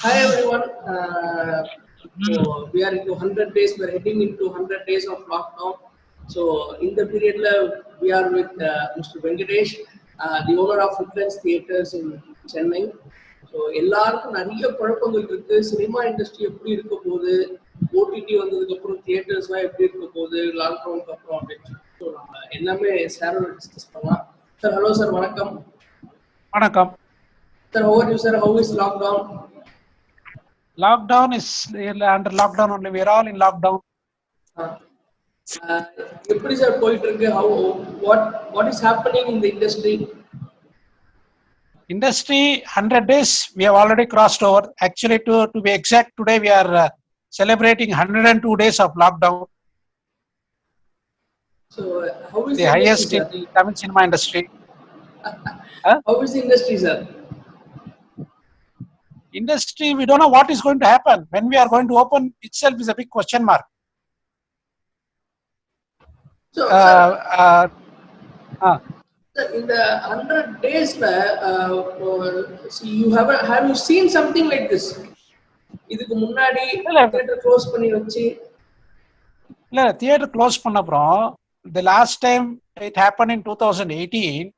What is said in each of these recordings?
Hi everyone. So we are into 100 days. We are heading into 100 days of lockdown. So in the period, we are with Mr. Venkatesh, the owner of Influence Theatres in Chennai. So எல்லாருக்கும் நிறைய குழப்பங்கள் இருக்கு. Cinema industry எப்படி இருக்க போகுது, OTT வந்ததுக்கு அப்புறம் தியேட்டர்ஸ்லாம் எப்படி இருக்க போகுது, லாக்டவுனுக்கு அப்புறம் அப்படின்னு ஸோ நம்ம எல்லாமே சாரோட டிஸ்கஸ் பண்ணலாம். சார் ஹலோ சார், வணக்கம். வணக்கம் sir. How are you sir? How is lockdown? Lockdown is under lockdown only. We are all in lockdown. எப்படி சார் போயிட்டு இருக்கு? What is happening in the industry? Industry 100 days we have already crossed over. Actually, to be exact, today we are celebrating 102 days of lockdown. So how is the highest in the Tamil cinema industry. How is the industry, sir? Industry, we don't know what is going to happen. When we are going to open itself is a big question mark. So in the 100 days, you have you seen something like this? இதுக்கு முன்னாடி theatre close பண்ணி வச்சு இல்ல theatre close பண்ண அப்புறம் the last time it happened in 2018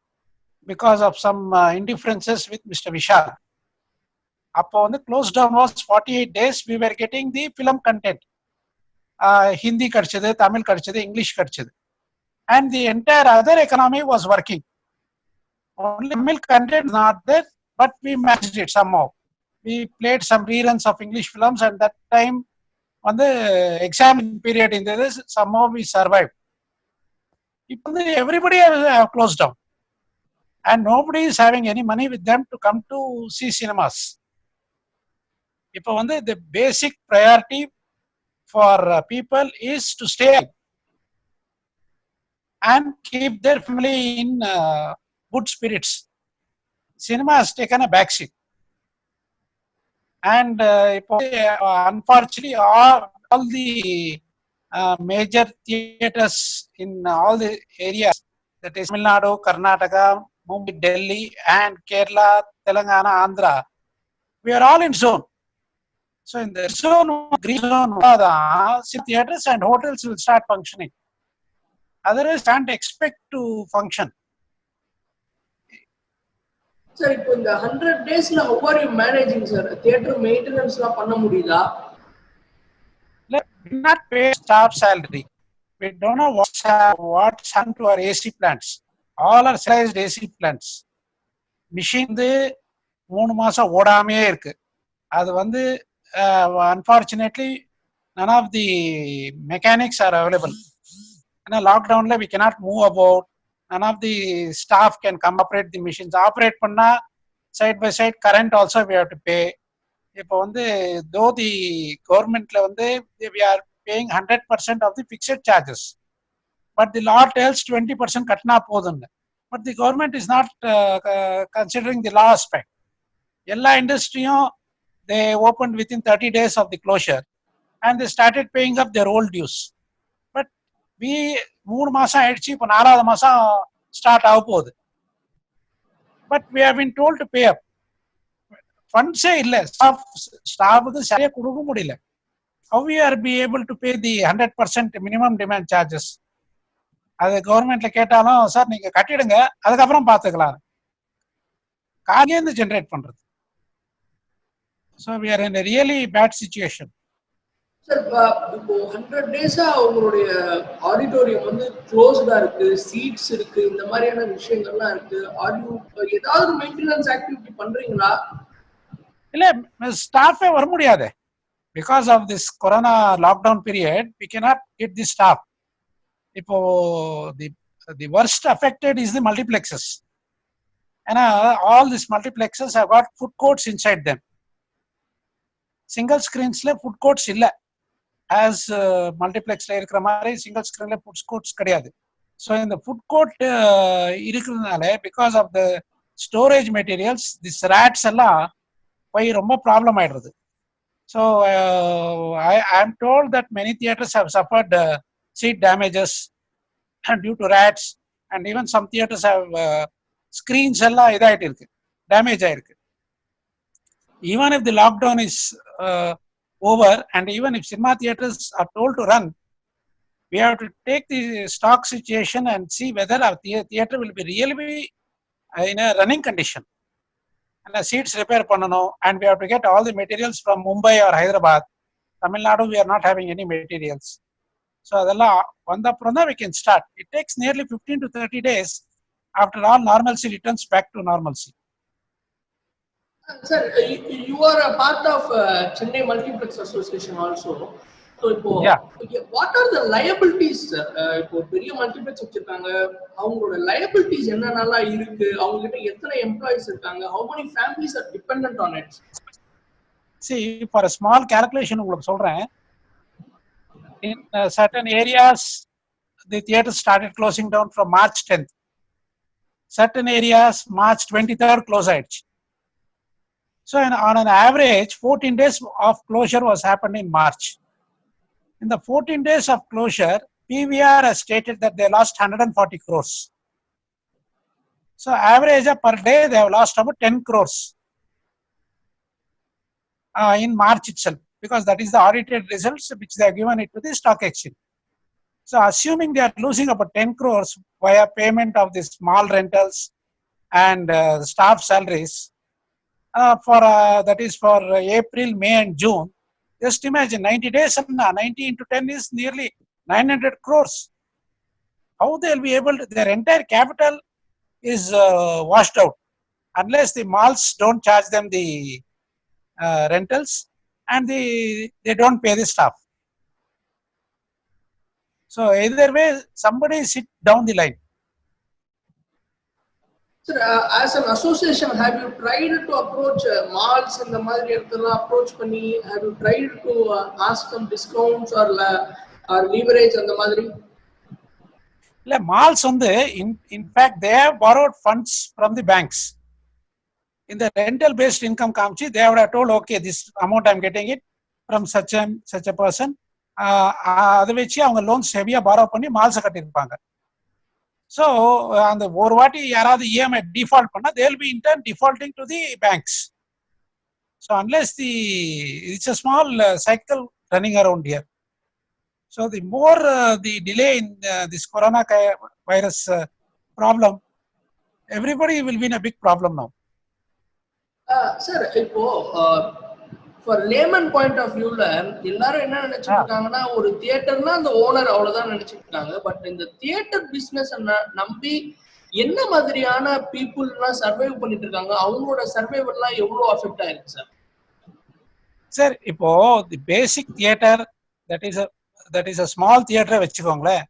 because of some indifferences with Mr. Vishal. அப்போ வந்து close down was 48 days. We were getting the film content. Hindi கிடைச்சது, தமிழ் கிடைச்சது, இங்கிலீஷ் கிடைச்சது. And the entire other economy was working. Only Tamil content not there, but we managed it somehow. We played some reruns of English films, and that time on the exam period in this, somehow we survived. Everybody have closed down, and nobody is having any money with them to come to see cinemas. இப்போ வந்து the basic priority for people is to stay and keep their family in good spirits. Cinema has taken a backseat, and unfortunately all the major theaters in all the areas, that is Tamil Nadu, Karnataka, Mumbai, Delhi, and Kerala, Telangana, Andhra, we are all in zone. So in the zone, green zone, theaters and hotels will start functioning. Otherwise, can't expect to function. Sir, இப்போ இந்த 100 daysல how are you managing, sir? Theatre மெயின்டெனன்ஸ்லாம் பண்ண முடியுதா? We not pay staff salary. We don't know what's happened to our AC plants. All are centralized AC plants. Machine வந்து 3 மாசம் ஓடாமே இருக்கு. அது வந்து unfortunately none of the mechanics are available. In a lockdown we cannot move about. None of the staff can come operate the machines. Operate panna side by side current also we have to pay. இப்போ வந்து though the government we are paying 100% of the fixed charges, but the law tells 20% katna podunnu. But the government is not considering the law aspect. Ella industryum they opened within 30 days of the closure, and they started paying up their old dues. But we 3 மாசம் ஆயிடுச்சு, இப்போ 4வது மாசம் start ஆக போகுது. But we have been told to pay up. ஃபண்ட்ஸே இல்லை, ஸ்டாஃபுக்கு சரியா கொடுக்க முடியல. How we are be able to pay the 100% minimum demand charges? அது கவர்மெண்ட்ல கேட்டாலும் சார் நீங்க கட்டிடுங்க அதுக்கப்புறம் பார்த்துக்கலாம், காலையிலேருந்து ஜென்ரேட் பண்றது. So we are in a really bad situation. Sir, இப்போ 100 டேஸா உங்களுடைய ஆடிட்டோரியம் வந்து க்ளோஸ்டா இருக்கு, சீட்ஸ் இருக்கு, இந்த மாதிரியான விஷயங்கள்லாம் இருக்கு. ஏதாவது மெயின்டெனன்ஸ் ஆக்டிவிட்டி பண்றீங்களா? இல்ல, ஸ்டாஃபே வர முடியாது. Because of this corona lockdown period, we cannot get the staff. இப்போ the worst affected is the multiplexes. And all these multiplexes have got food courts inside them. Single screens le food courts illa, as multiplex la irukra mari single screen la food courts kadiyadu. So in the food court irukradanaale, because of the storage materials, this rats alla poi romba problem aidrudhu. So I am told that many theaters have suffered seat damages due to rats, and even some theaters have screens alla idaitirukku, damage aayirukku. even if the lockdown is over, and even if cinema theaters are told to run, we have to take the stock situation and see whether our theater will be really in a running condition. And the seats repair pannano, and we have to get all the materials from Mumbai or Hyderabad. Tamil Nadu, we are not having any materials. So we can start. It takes nearly 15 to 30 days after all normalcy returns back to normalcy. Sir, you are a part of Chennai Multiplex Association also. So, Yeah. what are the liabilities, sir? இப்போ பெரிய multiplex வச்சிருக்காங்க, அவங்களோட liabilities என்னென்னலாம் இருக்கு, அவங்க கிட்ட எத்தனை employees இருக்காங்க, how many families are dependent on it? See, for a small calculation உங்களுக்கு சொல்றேன். In certain areas, the theater started closing down from March 10th. Certain areas, March 23rd close ஆயிடுச்சு. So on an average, 14 days of closure was happened in March. In the 14 days of closure, PVR has stated that they lost 140 crores. So average per day, they have lost about 10 crores in March itself, because that is the audited results which they have given it to the stock exchange. So assuming they are losing about 10 crores via payment of the small rentals and staff salaries, that is for April, May and June, just imagine 90 days, 90 into 10 is nearly 900 crores. How they will be able to, their entire capital is washed out unless the malls don't charge them the rentals and they don't pay the staff. So either way, somebody sit down the line. Sir, as an association, have you tried to approach malls in the மாதிரி இடத்துல approach பண்ணி, have you tried to ask them discounts or leverage அந்த மாதிரி? இல்ல, malls வந்து in fact they have borrowed funds from the banks. In the rental based income காமிச்சு, they would have told, okay, this amount I'm getting it from such a person. அதை வச்சு அவங்க loans ஹெவியா borrow பண்ணி malls கட்டியிருப்பாங்க. So அந்த ஒரு வாட்டி யாராவது EMI default பண்ணா, they will be in turn defaulting to the banks. So unless it's a small cycle running around here. So the more the delay in this coronavirus problem, everybody will be in a big problem now. Sir, இப்போ for layman point of view ல எல்லாரும் என்ன நினைச்சிட்டு இருக்காங்கன்னா, ஒரு தியேட்டர்னா அந்த owner அவ்வளவுதான் நினைச்சிட்டு இருக்காங்க. பட் இந்த தியேட்டர் பிசினஸ் நம்பி என்ன மாதிரியான பீப்புள்லாம் சர்வைவ் பண்ணிட்டு இருக்காங்க, அவங்களோட சர்வைவல்லாம் எவ்வளவு அஃபெக்ட் ஆயிருக்கு சார்? சார், இப்போ தி பேசிக் theatre that is a small theater வச்சுக்கோங்களேன்,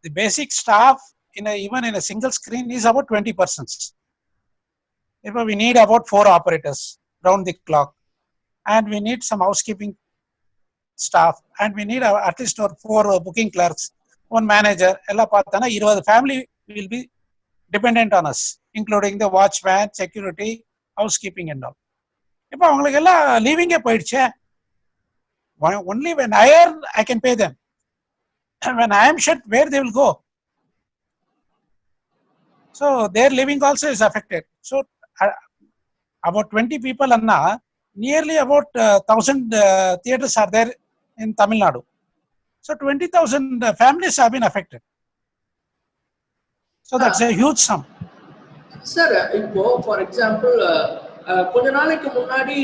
the basic staff even in a single screen is about 20 persons. If we need about 4 operators round the clock, and we need some housekeeping staff, and we need at least 4 booking clerks, 1 manager. Ella pathana 20 family will be dependent on us, including the watchman, security, housekeeping and all. Ipo avangalukku ella leaving e poiduche. Only when I earn, I can pay them. When I am shut, where they will go? So their living also is affected. So about 20 people anna, nearly about 1,000 theaters are there in Tamil Nadu. So 20,000 families have been affected. So that's a huge sum. Sir, இப்போ for example, கொஞ்ச நாளைக்கு முன்னாடி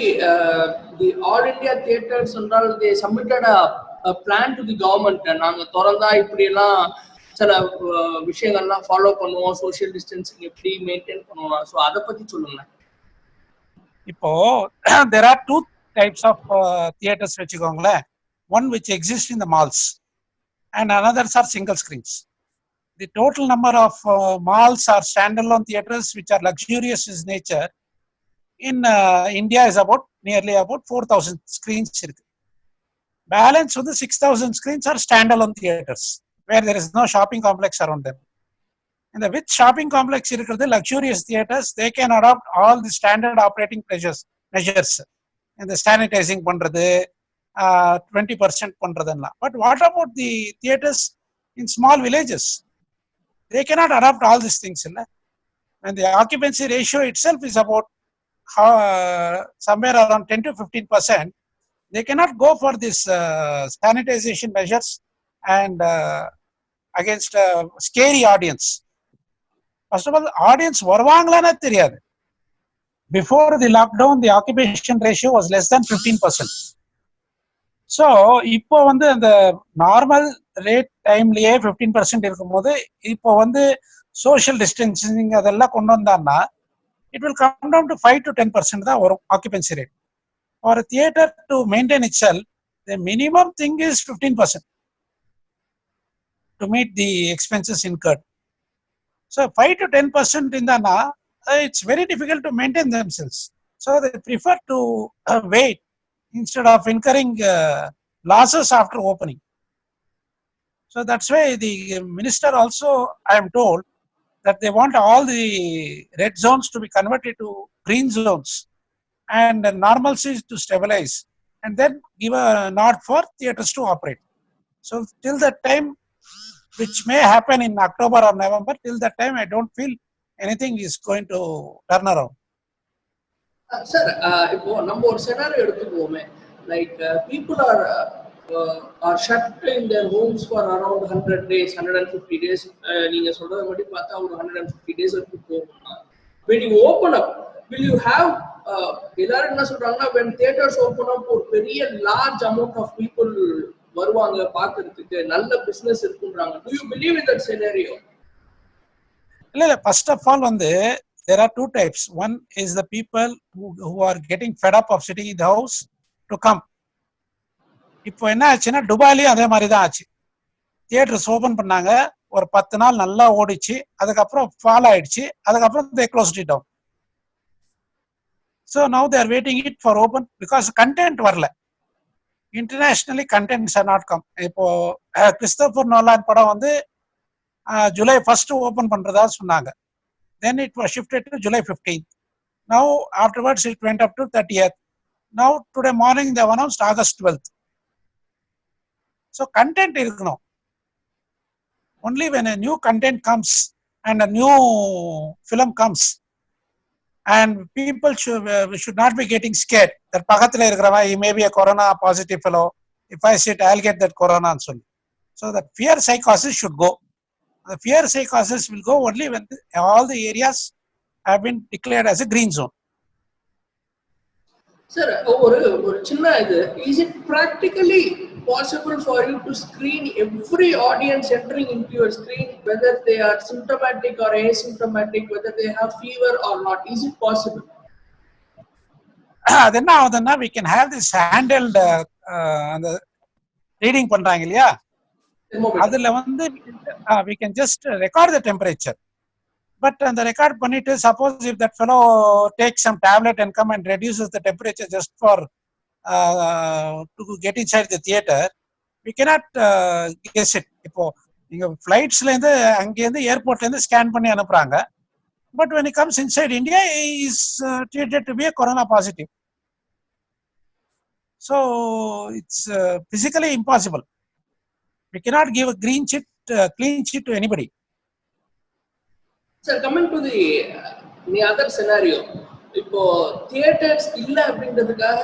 the All India Theatres என்றால் they submitted a plan to the government. நாங்க திறந்தா இப்படி எல்லாம் சில விஷயங்கள்லாம் ஃபாலோ பண்ணுவோம், சோஷியல் டிஸ்டன்சிங் எப்படி மெயின்டைன் பண்ணுவோம். ஸோ அதை பத்தி சொல்லுங்க. இப்போ there are 2 types of theaters வச்சுக்கோங்களேன். One which exists in the malls and others are single screens. The total number of malls or standalone theaters which are luxurious in nature in India is nearly about 4,000 screens. Balance of the 6,000 screens are standalone theaters where there is no shopping complex around them. In the with shopping complex இருக்கிறது luxurious theaters, they can adopt all the standard operating measures. இந்த sanitizing பண்றது, 20% பண்றதுன்னா. But what about the theaters in small villages? They cannot adopt all these things. And the occupancy ratio itself is about somewhere around 10 to 15%, they cannot go for this sanitization measures and against scary audience. First of all, audience varvaangalana theriyadu. Before the lockdown, the occupation ratio was less than 15%. So, இப்போ வந்து அந்த normal rate டைம்லயே 15% இருக்கும்போது இப்போ வந்து social distancing அதெல்லாம் கொண்டு வந்தான்னா it will come down to 5 to 10% தான் வரும் occupancy rate. For a theater to maintain itself, the minimum thing is 15% to meet the expenses incurred. So 5 to 10% in the it's very difficult to maintain themselves. So they prefer to wait instead of incurring losses after opening. So that's why the minister also, I am told, that they want all the red zones to be converted to green zones and normalcy to stabilize, and then give a nod for theaters to operate. So till that time, which may happen in October or November, till that time I don't feel anything is going to turn around. Sir, இப்போ நம்ம ஒரு scenario எடுத்துக்குவோமே, like people are shut in their homes for around 100 days, 150 days. நீங்க சொல்றத படி பார்த்தா ஒரு 150 days வரைக்கும் போகும்னா, when you open up, will you have எல்லாரும் என்ன சொல்றாங்கன்னா, when theaters open up ஒரு பெரிய large amount of people வருவாங்க பார்க்கிறதுக்கு, நல்ல business இருக்குன்றாங்க. Do you believe in that scenario? இல்ல first of all வந்து there are two types. One is the people who are getting fed up of sitting in the house to come. இப்போ என்ன ஆச்சுன்னா துபாயிலையும் அதே மாதிரி தான் ஆச்சு. தியேட்டர்ஸ் ஓபன் பண்ணாங்க, ஒரு 10 நாள் நல்லா ஓடிச்சு, அதுக்கப்புறம் ஃபால் ஆயிடுச்சு, அதுக்கப்புறம் they closed it down. So now they are waiting it for open because content வரல. Internationally contents are not come. இப்போ கிறிஸ்டோபர் நோலான் படம் வந்து July 1st ஓபன் பண்றதா சொன்னாங்க. Then it was shifted to July 15th. Now afterwards it went up to 30th. Now today morning they announced August 12th. So content இருக்கணும். Only when a new content comes and a new film comes, and people should not be getting scared that பக்கத்துல இருக்கிறவன் he may be a corona positive fellow, if I sit I'll get that corona and so on. So the fear psychosis should go. The fear psychosis will go only when all the areas have been declared as a green zone. Sir, ஒரு சின்ன இது, is it practically possible for you to screen every audience entering into your screen, whether they are symptomatic or asymptomatic, whether they have fever or not? Is it possible? Then now we can have this handled the reading பண்றாங்க இல்லையா, அதுல வந்து we can just record the temperature. But the record பண்ணிட்டு, suppose if that fellow takes some tablet and come and reduces the temperature just for to get inside the theater, we cannot guess it. இப்போ நீங்க flightsல இருந்து அங்க இருந்து ஏர்போர்ட்ல இருந்து scan பண்ணி அனுப்புறாங்க, but when he comes inside India he is treated to be a corona positive. So it's physically impossible. We cannot give a clean sheet to anybody. Sir, coming to the other scenario, இப்போ theaters இல்ல அப்படின்றதுக்காக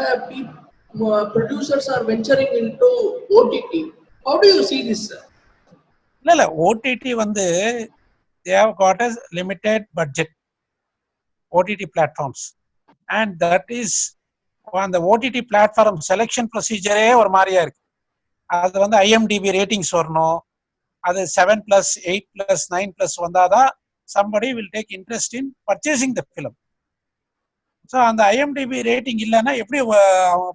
producers are venturing into OTT. How do you see this, sir? இல்ல OTT வந்து they have got a limited budget, OTT platforms, and that is on the OTT platform selection procedure ஒரு மாதிரியா இருக்கு. அது வந்து IMDb ratings வரணும், அது 7+, 8+, 9+ வந்தாதான் somebody will take interest in purchasing the film. So அந்த IMDb rating இல்லைன்னா எப்படி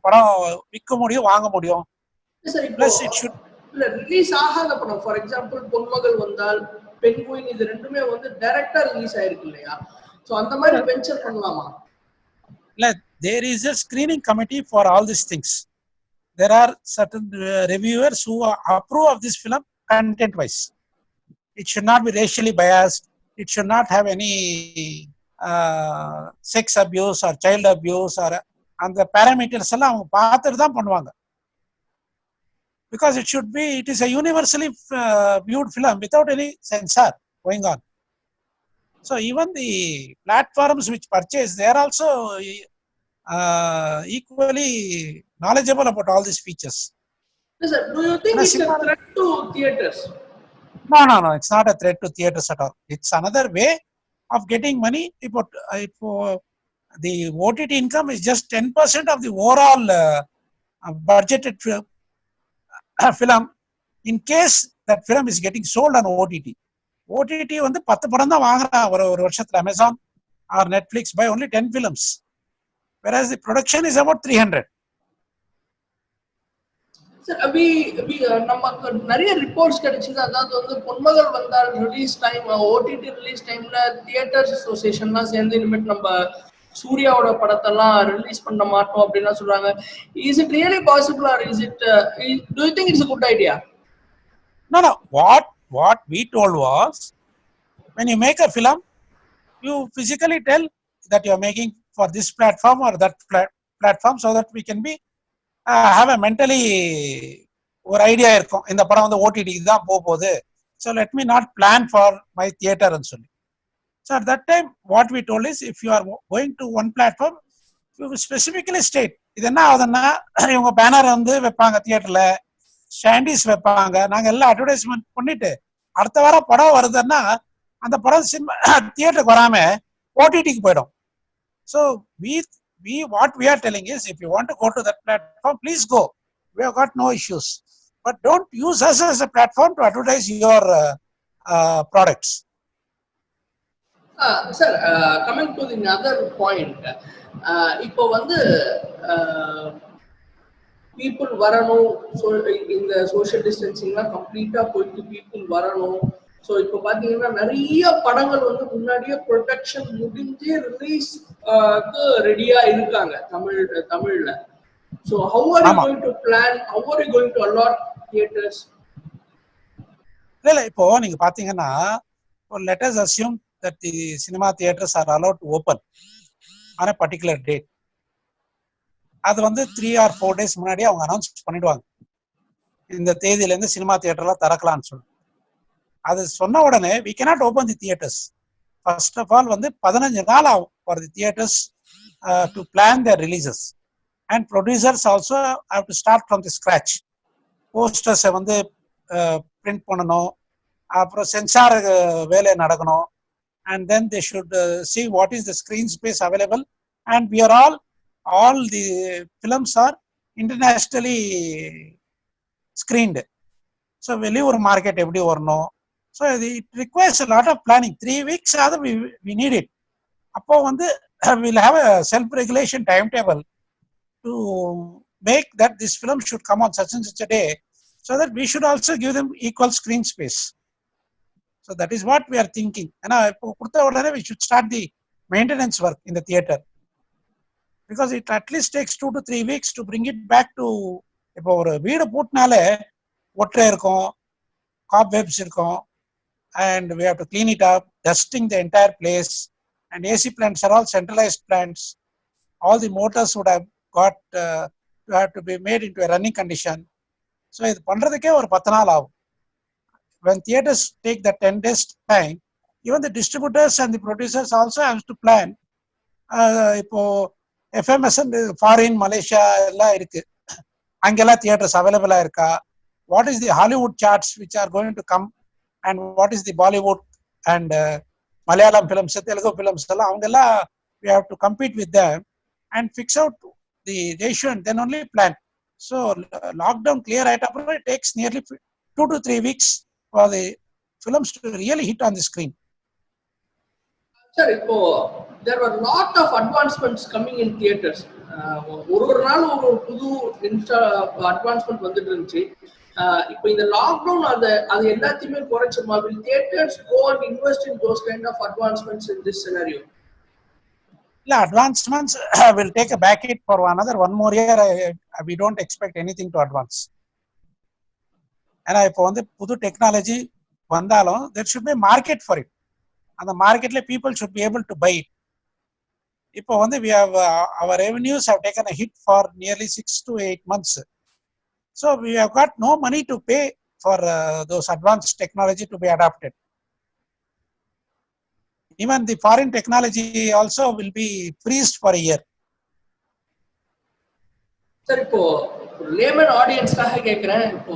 படம் விற்க முடியும், வாங்க முடியும்? Plus it should ரிலீஸ் ஆகாத படம், ஃபார் எக்ஸாம்பிள் பொன்மகள் வந்தால், பென்குயின், இது ரெண்டுமே வந்து டைரக்டா ரிலீஸ் ஆயிருக்கு இல்லையா? சோ அந்த மாதிரி வென்ச்சர் பண்ணலாமா? இல்ல, there is a screening committee for all these things. There are certain reviewers who approve of this film content wise. It should not be racially biased. It should not have any sex abuse or child abuse or அந்த parameters எல்லாம் அவங்க பார்த்துட்டு தான் பண்ணுவாங்க. Because it is a universally viewed film without any censor going on. So even the platforms which purchase, they are also equally knowledgeable about all these features. Yes, sir. Do you think it's a threat to theaters? No, it's not a threat to theaters at all. It's another way of getting money. If the OTT income is just 10% of the overall budgeted film, in case that film is getting sold on OTT. OTT வந்து 10 படம் தான் வாங்குறான் ஒரு வருஷத்துல. Amazon or Netflix buy only 10 films, whereas the production is about 300. Sir, நமக்கு நிறைய reports கிடைச்சது. அதாவது வந்து பொன்மகள் வந்தால் ரிலீஸ் டைம், ஓடிடி ரிலீஸ் டைம்ல தியேட்டர்ஸ் அசோசியேஷன்லாம் சேர்ந்து இனிமேட் நம்ம சூர்யாவோட படத்தெல்லாம் ரிலீஸ் பண்ண மாட்டோம் அப்படின்னா சொல்றாங்க. Is it really possible or is it do you think it's a good idea? No. What we told was, when you make a film, you physically tell that you are making for this platform or that platform, so that we can be have a mentally ஒரு idea இருக்கும், இந்த படம் வந்து OTT தான் போகுது, so let me not plan for my theater and சொல்லி. So at that time what we told is, if you are going to one platform, you specifically state இது என்ன ஆகுதுன்னா, இவங்க பேனர் வந்து வைப்பாங்க தியேட்டர்ல, ஸ்டாண்டிஸ் வைப்பாங்க, நாங்க எல்லாம் அட்வர்டைஸ்மெண்ட் பண்ணிட்டு அடுத்த வாரம் படம் வருதுன்னா அந்த படம் தியேட்டருக்கு வராம ஓடிடிக்கு போயிடும். So what we are telling is, if you want to go to that platform, please go. We have got no issues, but don't use us as a platform to advertise your products. Sir, coming to the other point, இப்போ வந்து people வரணும், இந்த social டிஸ்டன்சிங்லாம் கம்ப்ளீட்டா போயிட்டு people வரணும். So இப்போ பார்த்தீங்கன்னா நிறைய படங்கள் வந்து முன்னாடியே ப்ரொடக்ஷன் முடிஞ்சு ரிலீஸ் ரெடியா இருக்காங்க தமிழ்ல. So how are you going to plan? How are you going to allot theaters? இல்ல இப்போ நீங்க பாத்தீங்கன்னா, let us assume that the cinema theaters are allowed to open on a particular date. அது வந்து 3 or 4 days முன்னாடியே அவங்க announce பண்ணிடுவாங்க, இந்த தேதியில இருந்து சினிமா தியேட்டர்லாம் திறக்கலாம்னு சொல்லி. அது சொன்ன உடனே we cannot open the theaters. First of all வந்து 15 நாள் ஆகும் for the theaters to plan their releases, and producers also have to start from the scratch. Posters வந்து print பண்ணணும், அப்புறம் சென்சார் வேலை நடக்கணும், and then they should see what is the screen space available, and we are all the films are internationally screened. So வெளியூர் market எப்படி வரணும், so it requires a lot of planning. 3 weeks we need it. அப்போ வந்து we'll have a self regulation timetable to make that this film should come on such and such a day, so that we should also give them equal screen space. So that is what we are thinking. And இப்போ கொடுத்த உடனே we should start the maintenance work in the theater, because it at least takes 2 to 3 weeks to bring it back to. இப்போ ஒரு வீடு பூட்டினாலே ஒற்றை இருக்கும், cobwebs இருக்கும், and we have to clean it up, dusting the entire place, and AC plants are all centralized plants. All the motors would have got have to be made into a running condition. So இது பண்றதுக்கே ஒரு 10 நாள் ஆகும். When theaters take that 10 days time, even the distributors and the producers also have to plan. இப்போ FMS foreign Malaysia எல்லாம் இருக்கு, அங்கெல்லாம் theatres அவைலபிளா இருக்கா, what is the Hollywood charts which are going to come, and what is the Bollywood and Malayalam films, Telugu films, avangella we have to compete with them and fix out the ratio and then only plan. So lockdown clear right up, it takes nearly 2 to 3 weeks for the films to really hit on the screen. Sir, there were a lot of advancements coming in theaters. ஒரு நாள் ஒரு புது advancement வந்துட்டு இருந்துச்சு. இப்போ இந்த lockdown அது எல்லாத்தையுமே குறைச்சுமா? will theaters go and invest in those kind of advancements in this scenario? இல்ல, advancements will take a back hit for another 1 more year. We don't expect anything to advance. ஏன்னா இப்போ வந்து புது டெக்னாலஜி வந்தாலும் there should be market for it. அந்த மார்க்கெட்ல people should be able to buy it. இப்போ வந்து we have our revenues have taken a hit for nearly 6 to 8 months. So we have got no money to pay for those advanced technology to be adopted. Even the foreign technology also will be freezed for a year. Sir இப்போ layman ஆடியன்ஸ்க்காக கேட்கிறேன், இப்போ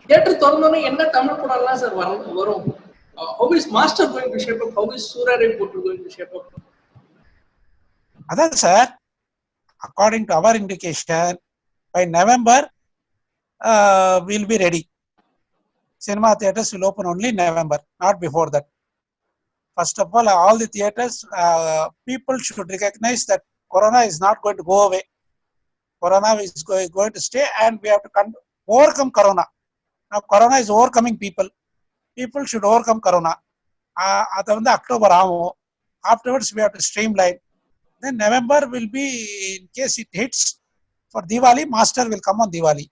theatre திறந்தோன்னே என்ன தமிழ் படம்லாம் sir வரும்? How is Master going to shape up? How is Surare Potru going to shape up? Adan sir, according to our indication, by November we'll be ready. Cinema theaters will open only in November, not before that. First of all the theaters, people should recognize that Corona is not going to go away. Corona is going to stay, and we have to overcome Corona. Now Corona is overcoming people. People should overcome Corona. That's October. Afterwards, we have to streamline. Then November will be, in case it hits for Diwali, Master will come on Diwali.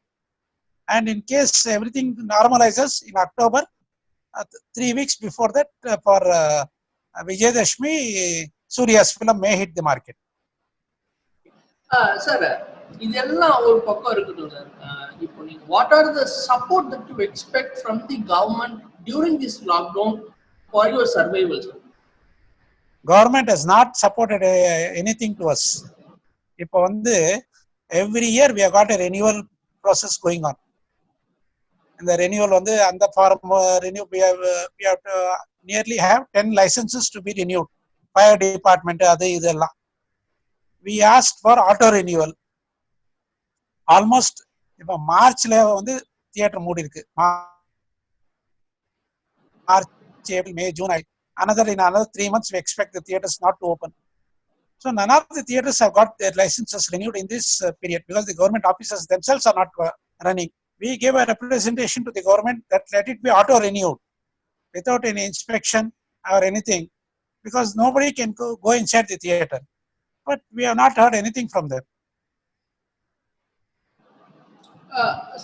And in case everything normalizes in October, 3 weeks before that, for Vijayadashmi, Surya's film may hit the market. Sir, இதெல்லாம் ஒரு பக்கம் இருக்கட்டும் sir. இப்போ நீங்க what are the support that you expect from the government during this lockdown for your survival, sir? Government has not supported anything to us. இப்போ every year we have got a renewal process going on. And the renewal and the form renew, we have to nearly have 10 licenses to be renewed. Fire department we asked for auto renewal. Almost இப்போ மார்ச்ல theatre மூடி இருக்கு. March, April, May, June, in another 3 months we expect the theaters not to open. So none of the theaters have got their licenses renewed in this period because the government offices themselves are not running. We gave a representation to the government that let it be auto renewed without any inspection or anything, because nobody can go inside the theater. But we have not heard anything from them.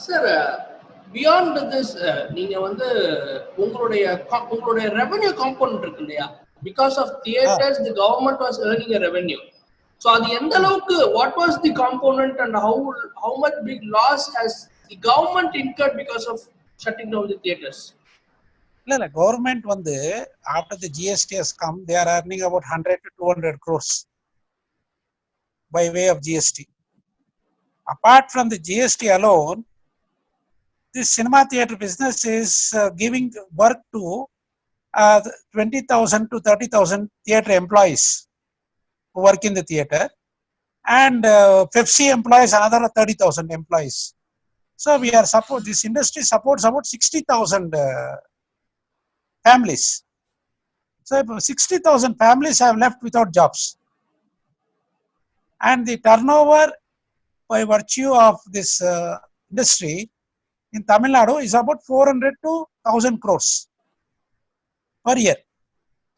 Sir, beyond this, நீங்க உங்களுடைய revenue component இருக்கு இல்லையா? Because of theaters, the government was earning a revenue. So அது எந்த அளவுக்கு, what was the component and how much big loss has the government incurred because of shutting down the theaters? இல்ல government after the GST has come, they are earning about 100 to 200 crores by way of GST. Apart from the GST alone, this cinema theater business is giving work to 20,000 to 30,000 theater employees who work in the theater, and Pepsi employs another 30,000 employees. So we are this industry supports about 60,000 families. So 60,000 families have left without jobs, and the turnover by virtue of this industry in Tamil Nadu is about 400 to 1,000 crores per year.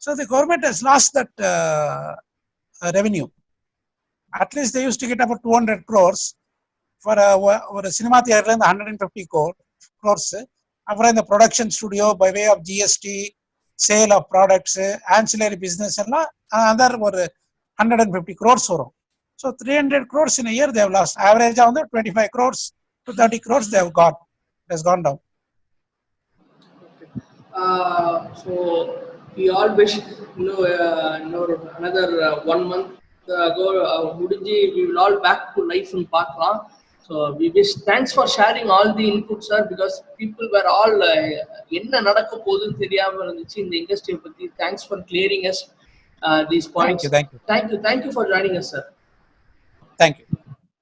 So the government has lost that revenue. At least they used to get about 200 crores for a cinema theater, 150 crores. For the production studio by way of GST, sale of products, ancillary business, another 150 crores. So 300 crores in a year they have lost. Average on 25 crores to 30 crores they have got. It has gone down. So we all wish, another 1 month ago, we will all back to life in Pakistan. So we wish, thanks for sharing all the inputs, sir, because people were all enna nadakka podunu theriyama irundhuchu in the industry pathi. Thanks for clearing us these points. Thank you. Thank you for joining us, sir. Thank you.